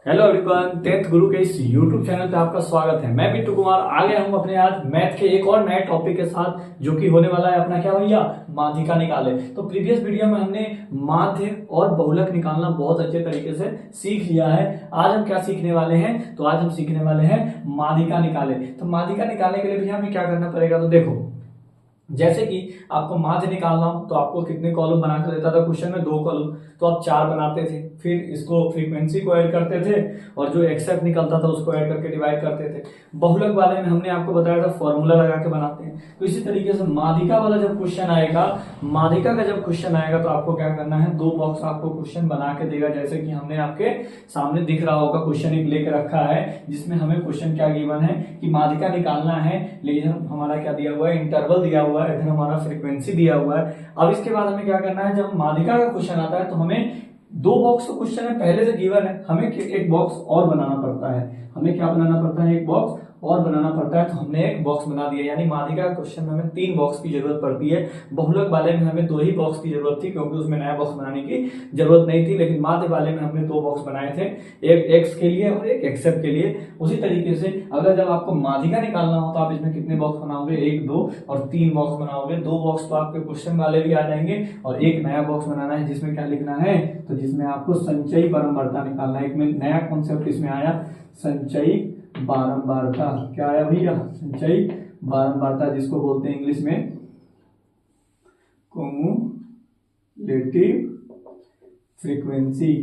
Hello everyone, tenth गुरु के इस YouTube channel पे आपका स्वागत है। मैं बिट्टू कुमार आ गया हूँ अपने आज मैथ के एक और नए टॉपिक के साथ, जो कि होने वाला है अपना क्या भैया, माध्यिका निकाले। तो प्रीवियस वीडियो में हमने माध्य और बहुलक निकालना बहुत अच्छे तरीके से सीख लिया है। आज हम क्या सीखने वाले हैं, तो आज हम सीखने वाले हैं माध्यिका निकाले। तो माध्यिका निकालने के लिए भैया हमें क्या करना पड़ेगा, तो देखो जैसे कि आपको माध्य निकालना हो तो आपको कितने कॉलम बना कर देता था क्वेश्चन में, 2 कॉलम, तो आप 4 बनाते थे, फिर इसको फ्रीक्वेंसी को ऐड करते थे और जो एक्सेप्ट निकलता था उसको ऐड करके डिवाइड करते थे। बहुलक वाले में हमने आपको बताया था फॉर्मूला लगा के बनाते हैं। तो इसी तरीके से माध्यिका वाला जब क्वेश्चन आएगा, माध्यिका का जब क्वेश्चन आएगा तो आपको क्या करना है, 2 बॉक्स आपको क्वेश्चन बना के देगा। जैसे कि हमने आपके सामने दिख रहा होगा, क्वेश्चन एक लेके रखा है जिसमें हमें क्वेश्चन क्या गिवन है कि माध्यिका निकालना है, लेकिन हमारा क्या दिया हुआ है, इंटरवल दिया हुआ है, इधर हमारा फ्रीक्वेंसी दिया हुआ है। अब इसके बाद हमें क्या करना है, जब माध्यिका का क्वेश्चन आता है तो हमें 2 बॉक्स का क्वेश्चन है पहले से गिवन है, हमें एक बॉक्स और बनाना पड़ता है। हमें क्या बनाना पड़ता है, एक बॉक्स और बनाना पड़ता है। तो हमने एक बॉक्स बना दिया, यानी माध्यिका का क्वेश्चन में हमें 3 बॉक्स की जरूरत पड़ती है। बहुलक वाले में हमें 2 ही बॉक्स की जरूरत थी, क्योंकि उसमें नया बॉक्स बनाने की जरूरत नहीं थी। लेकिन माध्य वाले में हमने 2 बॉक्स बनाए थे, एक एक्स के लिए और एक एक्सेप्ट के लिए। उसी तरीके से अगर जब आपको माध्यिका निकालना हो तो आप इसमें कितने बॉक्स बनाओगे, 1, 2 और 3 बॉक्स बनाओगे। 2 बॉक्स तो आपके क्वेश्चन वाले भी आ जाएंगे और एक नया बॉक्स बनाना है जिसमें क्या लिखना है, तो जिसमें आपको संचयी बारंबारता निकालना है। एक में नया कॉन्सेप्ट इसमें आया, संचयी बारंबारता। क्या आया भैया, संचयी बारंबारता, जिसको बोलते हैं इंग्लिश में कम्युलेटिव फ्रीक्वेंसी।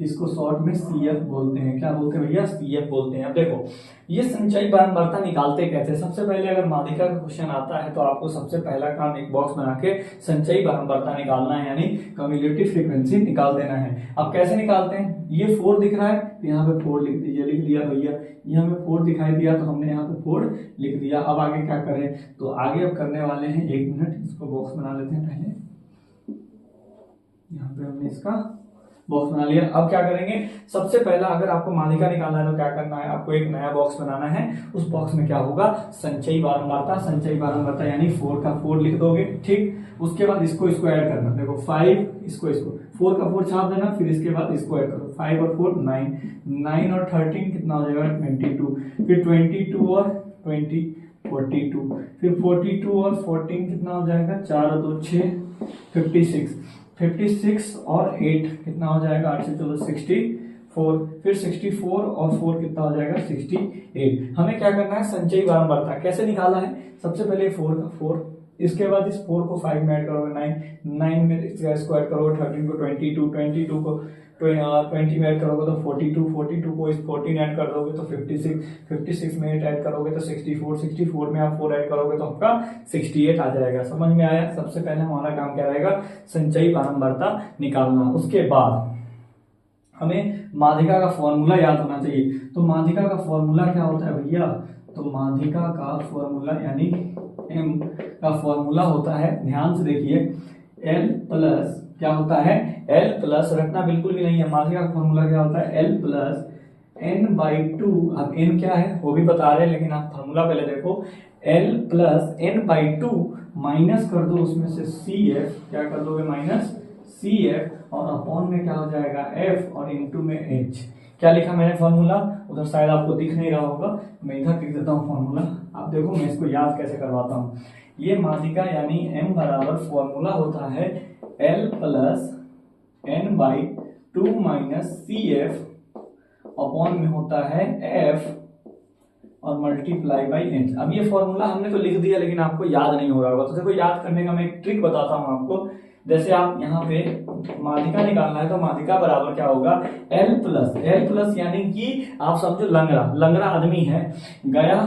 इसको शॉर्ट में सीएफ बोलते हैं। क्या बोलते हैं भैया, सीएफ बोलते हैं। अब देखो ये संचयी बारंबारता निकालते कैसे। सबसे पहले अगर माध्यिका का क्वेश्चन आता है तो आपको सबसे पहला काम एक बॉक्स बना के संचयी बारंबारता निकालना है, यानी कम्युलेटिव फ्रीक्वेंसी निकाल देना है। अब कैसे निकालते हैं, ये 4 दिख रहा है, यहाँ पे 4 लिख दीजिए, लिख दिया भैया। ये हमें 4 दिखाई दिया तो हमने यहाँ पे 4 लिख दिया। अब आगे क्या करें, तो आगे अब करने वाले हैं, 1 मिनट इसको बॉक्स बना लेते हैं पहले। यहाँ पे हमने इसका बॉक्स बना लिया। अब क्या करेंगे, सबसे पहला अगर आपको माध्यिका निकालना है तो क्या करना है, आपको एक नया बॉक्स बनाना है। उस बॉक्स में क्या होगा, संचयी बारंबारता यानी 4 का 4 लिख दोगे, ठीक। उसके बाद इसको ऐड करना, देखो 5 इसको 4 का 4 छाप देना, फिर इसके बाद इसको ऐड करो, 5 और 4 9 और 13 कितना हो जाएगा, 22। फिर 22 और 20 42, फिर 42 और 14 कितना हो जाएगा, 4 और 2 6 56 और 8 कितना हो जाएगा, 8 से चलो 64, फिर 64 और 4 कितना हो जाएगा, 68। हमें क्या करना है, संचयी बारंबारता कैसे निकाला है, सबसे पहले 4 का 4, इसके बाद इस 4 को 5 में ऐड करोगे, 9 में इसका स्क्वायर करोगे, 13 को 22 को 20 में ऐड करोगे तो 42 को इस 14 ऐड कर दोगे तो 56 में 8 ऐड करोगे तो 64 में आप 4 ऐड करोगे तो आपका 68 आ जाएगा। समझ में आया। सबसे पहले हमारा काम क्या रहेगा, संचयी बारंबारता निकालना। उसके बाद हमें माध्यिका का फॉर्मूला याद होना चाहिए। तो माध्यिका का फॉर्मूला क्या होता है भैया, तो माध्यिका का फॉर्मूला यानी m का फॉर्मूला होता है, ध्यान से देखिए, L प्लस क्या होता है, L प्लस, रखना बिल्कुल भी नहीं है, माध्यिका का फॉर्मूला क्या होता है, L प्लस n/2। अब n क्या है वो भी बता रहे हैं, लेकिन आप फॉर्मूला पहले देखो, L प्लस n/2 माइनस कर दो उसमें से CF, क्या कर दोगे, माइनस CF, और अपॉन में क्या हो जाएगा F, और इनटू में H। क्या लिखा मैंने फॉर्मूला, उधर शायद आपको दिख नहीं रहा होगा, मैं इधर लिख देता हूँ फॉर्मूला। आप देखो मैं इसको याद कैसे करवाता हूँ। ये माध्यिका यानी m बराबर फॉर्मूला होता है L plus n/2 minus CF, upon में होता है F और मल्टीप्लाई बाई H। अब ये फॉर्मूला हमने तो लिख दिया, लेकिन आपको याद नहीं हो रहा होगा। तो देखो याद करने का मैं एक ट्रिक बताता हूँ आपको। जैसे आप यहाँ पे माध्यिका निकालना है तो माध्यिका बराबर क्या होगा, L प्लस यानी कि आप समझो लंगड़ा आदमी है, गया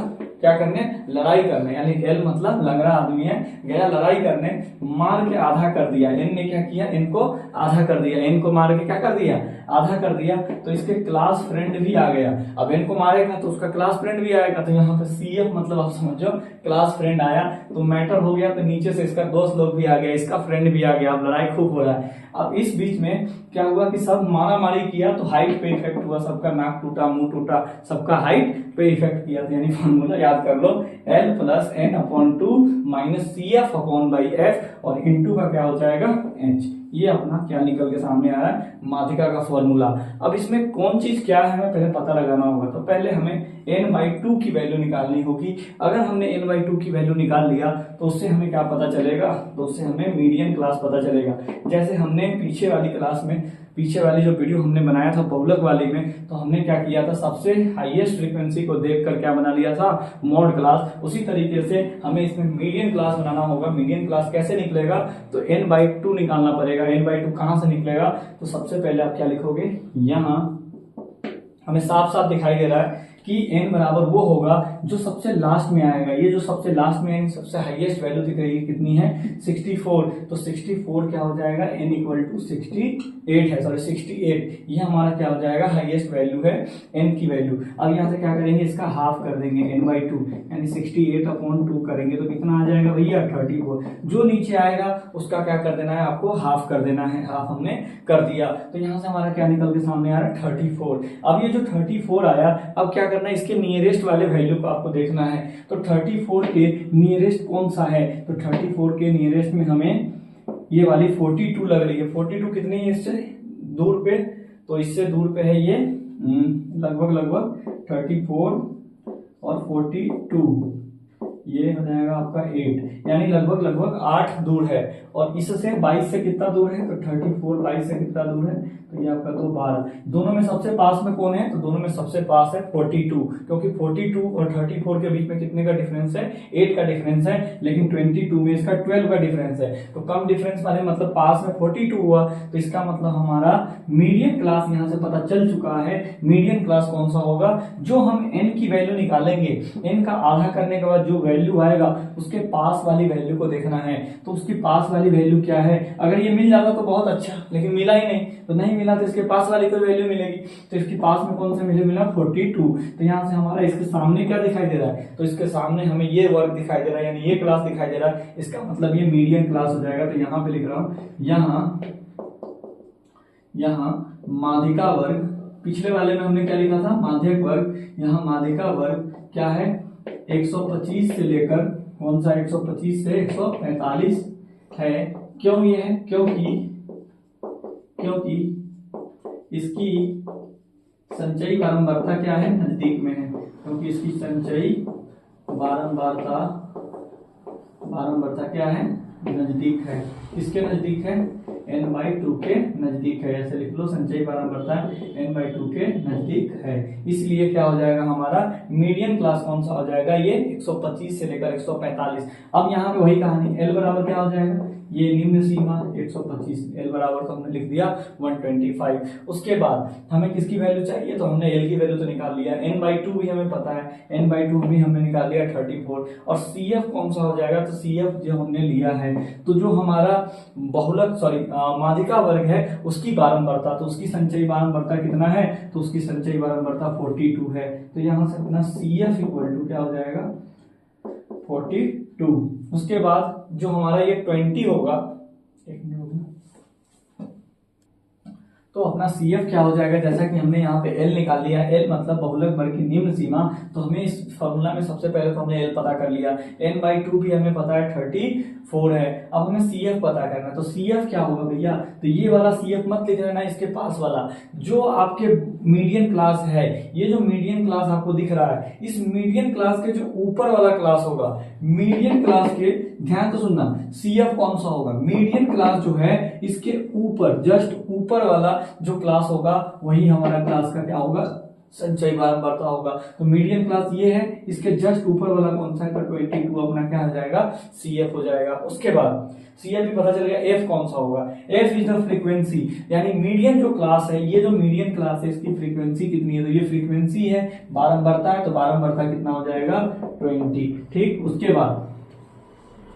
क्या करने, लड़ाई करने, यानी L मतलब लंगड़ा आदमी है, गया लड़ाई करने, मार के आधा कर दिया। N ने क्या किया, इनको आधा कर दिया, N को मार के क्या कर दिया, आधा कर दिया। तो इसके क्लास फ्रेंड भी आ गया। अब N को मारेगा तो उसका क्लास फ्रेंड भी आएगा, तो यहाँ पे CF मतलब आप समझो क्लास फ्रेंड आया, तो मैटर हो गया। तो नीचे से इसका दोस्त लोग भी आ गया, इसका फ्रेंड भी आ गया, अब लड़ाई खूब हो रहा है। अब इस बीच में क्या हुआ कि सब मारा मारी किया तो हाइट पे इफेक्ट हुआ, सबका नाक टूटा, मुंह टूटा, सबका हाइट पे इफेक्ट किया। यानी फॉर्मूला याद कर लो, L plus n/2 minus CF upon by F, और इंटू का क्या हो जाएगा H। ये अपना क्या निकल के सामने आ रहा है, माध्यिका का फॉर्मूला। अब इसमें कौन चीज क्या है हमें पहले पता लगाना होगा। तो पहले हमें n/2 की वैल्यू निकालनी होगी। अगर हमने n/2 की वैल्यू निकाल लिया तो उससे हमें क्या पता चलेगा, तो उससे हमें मीडियन क्लास पता चलेगा। जैसे हमने पीछे वाली क्लास में, पीछे वाली जो वीडियो हमने बनाया था बहुलक वाली में, तो हमने क्या किया था, सबसे हाईएस्ट फ्रीक्वेंसी को देखकर क्या बना लिया था, मॉड क्लास। उसी तरीके से हमें इसमें मीडियन क्लास बनाना होगा। मीडियन क्लास कैसे निकलेगा, तो n/2 निकालना पड़ेगा। n/2 कहां से निकलेगा, तो सबसे पहले आप क्या लिखोगे, यहां हमें साफ साफ दिखाई दे रहा है कि n बराबर वो होगा जो सबसे लास्ट में आएगा। ये जो सबसे लास्ट में यानी सबसे हाईएस्ट वैल्यू दिख रही है कितनी है, 64। तो 64 क्या हो जाएगा, n = 68 है, सॉरी 68। ये हमारा क्या हो जाएगा, हाईएस्ट वैल्यू है n की वैल्यू। अब यहाँ से क्या करेंगे, इसका हाफ कर देंगे n/2 यानी 68/2 करेंगे तो कितना आ जाएगा भैया, 34। जो नीचे आएगा उसका क्या कर देना है, आपको हाफ कर देना है। हाफ हमने कर दिया तो यहाँ से हमारा क्या निकल के सामने आ रहा है, 34। अब ये जो 34 आया, अब क्या करना है, इसके नियरेस्ट वाले वैल्यू को आपको देखना है। तो 34 के नियरेस्ट कौन सा है, तो 34 के नियरेस्ट में हमें ये वाली 42 लग रही है। 42 कितनी है इससे दूर पे, तो इससे दूर पे है ये लगभग 34 और 42, ये हो जाएगा आपका 8, यानी लगभग 8 दूर है। और इससे 22 से कितना दूर है, तो 34 22 से कितना दूर है, तो ये आपका 12। दोनों में सबसे पास में कौन है, तो दोनों में सबसे पास है 42, क्योंकि 42 और 34 के बीच में कितने का डिफरेंस है, 8 का डिफरेंस है। लेकिन 22 में इसका 12 का डिफरेंस है। तो कम डिफरेंस वाले मतलब पास में 42 हुआ, तो इसका मतलब हमारा मीडियन क्लास यहाँ से पता चल चुका है। मीडियन क्लास कौन सा होगा, जो हम n की वैल्यू निकालेंगे, n का आधा करने के बाद जो वैल्यू आएगा उसके पास वाली वैल्यू को देखना है। तो उसकी पास वाली वैल्यू क्या है, अगर ये मिल जाता तो बहुत अच्छा, लेकिन मिला ही नहीं। तो नहीं मिला तो इसके पास वाली कोई वैल्यू मिलेगी। तो इसके पास में कौन सा मिला 42। तो यहाँ से हमारा इसके सामने क्या दिखाई दे रहा है, तो इसके सामने हमें ये वर्ग दिखाई दे रहा है, यानी ये क्लास दिखाई दे रहा है। इसका मतलब ये मीडियन क्लास हो जाएगा। तो यहाँ पे लिख रहा हूं, यहाँ माध्यिका वर्ग, पिछले वाले में हमने क्या लिखा था, माध्यक वर्ग। यहाँ माध्यिका वर्ग क्या है, 125 से लेकर, कौन सा 125 से 145 है। क्यों ये है, क्योंकि इसकी संचयी बारंबारता क्या है, नजदीक में है। क्योंकि इसकी संचयी बारंबारता क्या है, नजदीक है। किसके नजदीक है, n/2 के नजदीक है। ऐसे लिख लो, संचयी बारंबारता n/2 के नजदीक है। इसलिए क्या हो जाएगा हमारा मीडियन क्लास कौन सा हो जाएगा, ये 125 से लेकर 145। अब यहाँ पे वही कहानी, l बराबर क्या हो जाएगा, ये निम्न सीमा 125, l बराबर तो हमने लिख दिया 125। उसके बाद हमें किसकी वैल्यू चाहिए, तो हमने l की वैल्यू तो निकाल लिया। n/2 भी हमें पता है, n/2 भी हमने निकाल लिया 34। और CF कौन सा हो जाएगा, तो CF जो हमने लिया है, तो जो हमारा बहुलक माध्यिका वर्ग है उसकी बारंबारता, तो उसकी संचयी बारंबारता कितना है, तो उसकी संचयी बारंबारता 42 है। तो यहाँ से अपना CF = क्या हो जाएगा, 42। उसके बाद जो हमारा ये 20 होगा, एक मिनट होगा, तो अपना CF क्या हो जाएगा, जैसा कि हमने यहाँ पे L निकाल लिया, L मतलब बहुलक वर्ग की निम्न सीमा। तो हमें इस फॉर्मूला में सबसे पहले तो हमने L पता कर लिया, n/2 भी हमें पता है 34 है। अब हमें CF पता करना है। तो CF क्या होगा भैया, तो ये वाला CF मत लिख लेना, इसके पास वाला जो आपके मीडियन क्लास है। ये जो मीडियन क्लास आपको दिख रहा है, इस मीडियन क्लास के जो ऊपर वाला क्लास होगा, मीडियन क्लास के, ध्यान तो सुनना, CF कौन सा होगा, मीडियन क्लास जो है इसके ऊपर, जस्ट ऊपर वाला जो क्लास होगा वही हमारा क्लास का क्या होगा, संचयी बारंबारता होगा। तो मीडियन क्लास ये है, इसके जस्ट ऊपर वाला कौन सा है, 22 अपना क्या हो जाएगा, CF हो जाएगा। उसके बाद CF भी पता चल गया, F कौन सा होगा, F इज द फ्रीक्वेंसी, यानी मीडियन जो क्लास है, ये जो मीडियन क्लास है इसकी फ्रीक्वेंसी कितनी है, तो ये फ्रीक्वेंसी है, बारंबारता है, तो बारंबारता कितना हो जाएगा 20। ठीक, उसके बाद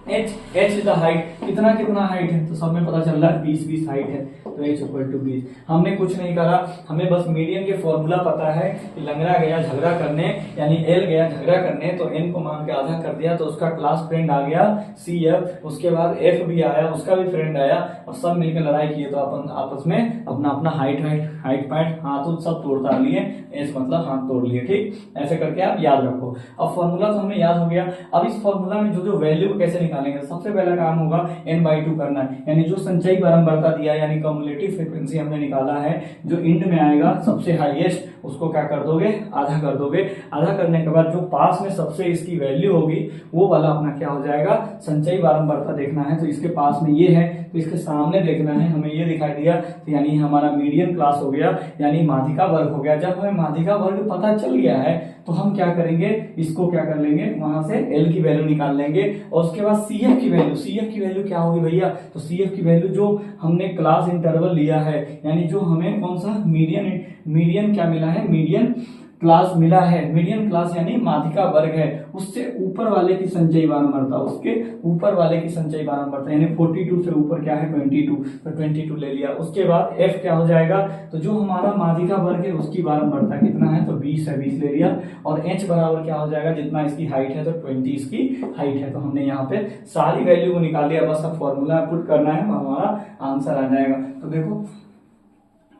h इज द हाइट, कितना हाइट है, तो सब में पता चल रहा है 20 हाइट है। तो h = 20। हमने कुछ नहीं करा, हमें बस मीडियन के फॉर्मूला पता है कि लंगड़ा गया झगड़ा करने, यानी L गया झगड़ा करने, तो n को मान के आधा कर दिया, तो उसका क्लास फ्रेंड आ गया CF। उसके बाद F भी आया, उसका भी फ्रेंड आया, और सब मिलकर लड़ाई किए, तो अपन आपस में अपना हाइट पैट हाथ सब तोड़ लिए, एस मतलब हाथ तोड़ लिए। ठीक, ऐसे करके आप याद रखो। अब फॉर्मूला तो हमें याद हो गया। अब इस फॉर्मूला में जो वैल्यू कैसे निकाल निकालेंगे। सबसे पहला काम होगा n/2 करना है, यानी जो संचयी बारंबारता दिया है यानी कम्युलेटिव फ्रीक्वेंसी हमने निकाला है, जो इंड में आएगा सबसे हाईएस्ट उसको क्या कर दोगे, आधा कर दोगे। आधा करने के बाद जो पास में सबसे इसकी वैल्यू होगी वो वाला अपना क्या हो जाएगा, संचयी बारंबारता देखना है। तो इसके पास में ये है तो इसके सामने देखना है, हमें ये दिखाई दिया तो यानी हमारा मीडियन क्लास हो गया, यानी माध्यिका वर्ग हो गया। जब हमें माध्यिका वर्ग पता चल गया है तो हम क्या करेंगे, इसको क्या कर लेंगे, वहां से एल की वैल्यू निकाल लेंगे और उसके बाद सीएफ की वैल्यू, सीएफ की वैल्यू क्या होगी भैया, तो सीएफ की वैल्यू जो हमने क्लास इंटरवल लिया है, यानी जो हमें कौन सा मीडियन क्या मिला है, मीडियन क्लास मिला है। मीडियन क्लास यानी माध्यिका वर्ग है, उससे ऊपर वाले की संचयी बारंबारता, उसके ऊपर वाले की संचयी बारंबारता यानी 42 से ऊपर क्या है 22, तो 22 ले लिया। उसके बाद एफ क्या हो जाएगा, तो जो हमारा माध्यिका वर्ग है उसकी बारंबारता कितना है, तो 20 है, 20 ले लिया। और एच बराबर क्या हो जाएगा, जितना इसकी हाइट है तो 20 इसकी हाइट है। तो हमने यहाँ पे सारी वैल्यू को निकाल लिया, बस अब फॉर्मूला पुट करना है, हमारा आंसर आ जाएगा। तो देखो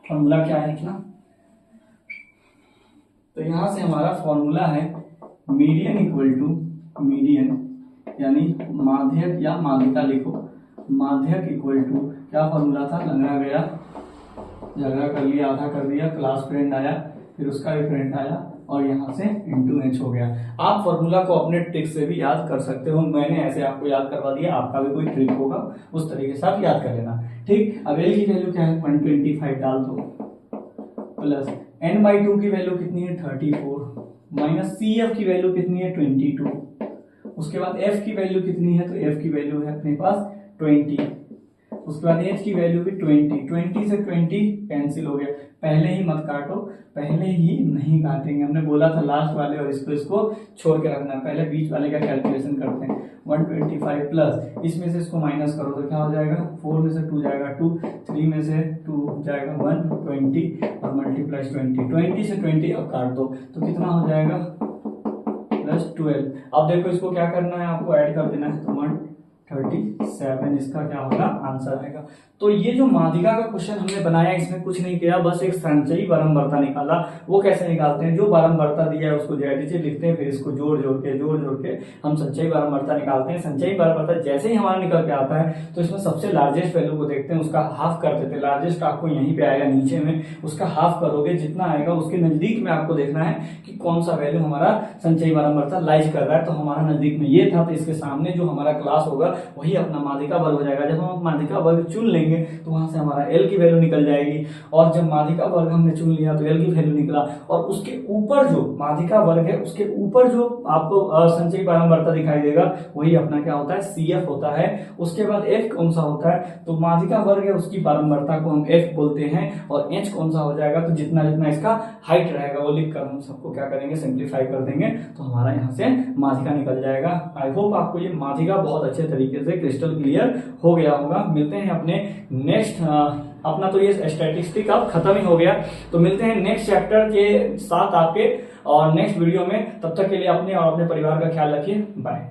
फॉर्मूला क्या है इतना, तो यहां से हमारा फॉर्मूला है मीडियन इक्वल टू मीडियन यानी माध्यक या माध्यिका लिखो, माध्यक इक्वल टू क्या फॉर्मूला था, लंगड़ा गया, झगड़ा कर लिया, आधा कर दिया, क्लास फ्रेंड आया, फिर उसका भी फ्रेंड आया और यहाँ से इंटू एच हो गया। आप फॉर्मूला को अपने ट्रिक से भी याद कर सकते हो, मैंने ऐसे आपको याद करवा दिया, आपका भी कोई ट्रिक होगा उस तरीके से आप याद कर लेना। ठीक, अब एल की वैल्यू क्या है 125 डाल दो, प्लस n/2 की वैल्यू कितनी है 34, माइनस CF की वैल्यू कितनी है 22, उसके बाद F की वैल्यू कितनी है, तो F की वैल्यू है अपने पास 20, उसके बाद H की वैल्यू भी 20 से 20 कैंसिल हो गया। पहले ही मत काटो, पहले ही नहीं काटेंगे, हमने बोला था लास्ट वाले और इसको छोड़ के रखना है, पहले बीच वाले का कैलकुलेशन करते हैं। 125 प्लस इसमें से इसको माइनस करो तो क्या हो जाएगा, 4 में से 2 जाएगा 2, 3 में से 2 जाएगा 120 और मल्टीप्लाई 20 से 20 अब काट दो तो कितना हो जाएगा प्लस 12। अब देखो इसको क्या करना है, आपको ऐड कर देना है, तो 137 इसका क्या होगा आंसर आएगा। तो ये जो माध्यिका का क्वेश्चन हमने बनाया इसमें कुछ नहीं किया, बस एक संचयी बारंबारता निकाला। वो कैसे निकालते हैं, जो बारंबारता दिया है उसको जैसे लिखते हैं, फिर इसको जोड़ जोड़ के हम संचयी बारंबारता निकालते हैं। संचयी बारंबारता जैसे ही हमारा निकल के आता है तो इसमें सबसे लार्जेस्ट वैल्यू को देखते हैं, उसका हाफ कर देते हैं। लार्जेस्ट आपको यहीं पे आएगा नीचे में, उसका हाफ करोगे, जितना आएगा उसके नजदीक में आपको देखना है कि कौन सा वैल्यू हमारा संचयी बारंबारता लाइज कर रहा है। तो हमारा नजदीक में ये था, तो इसके सामने जो हमारा क्लास होगा वही अपना माध्यिका वर्ग हो जाएगा। जब हम माध्यिका वर्ग चुन लेंगे तो वहां से हमारा एल की वैल्यू निकल जाएगी, और जब माध्यिका वर्ग हमने चुन लिया तो एल की वैल्यू निकला, और उसके ऊपर जो माध्यिका वर्ग है उसके ऊपर जो आपको संचयी बारंबारता दिखाई देगा वही अपना क्या होता है CF होता है। उसके बाद F कौन सा होता है, तो माध्यिका वर्ग है उसकी बारंबारता को हम F बोलते हैं, और H कौन सा हो जाएगा, तो जितना जितना इसका हाइट रहेगा वो लिखकर हम सबको क्या करेंगे सिंप्लीफाई कर देंगे, तो हमारा यहाँ से माध्यिका निकल जाएगा। आई होप आपको ये माध्यिका बहुत अच्छे तरीके से क्रिस्टल क्लियर हो गया होगा। मिलते हैं अपने नेक्स्ट, अपना तो ये स्टैटिस्टिक अब खत्म ही हो गया, तो मिलते हैं नेक्स्ट चैप्टर के साथ आपके और नेक्स्ट वीडियो में। तब तक के लिए अपने और अपने परिवार का ख्याल रखिए, बाय।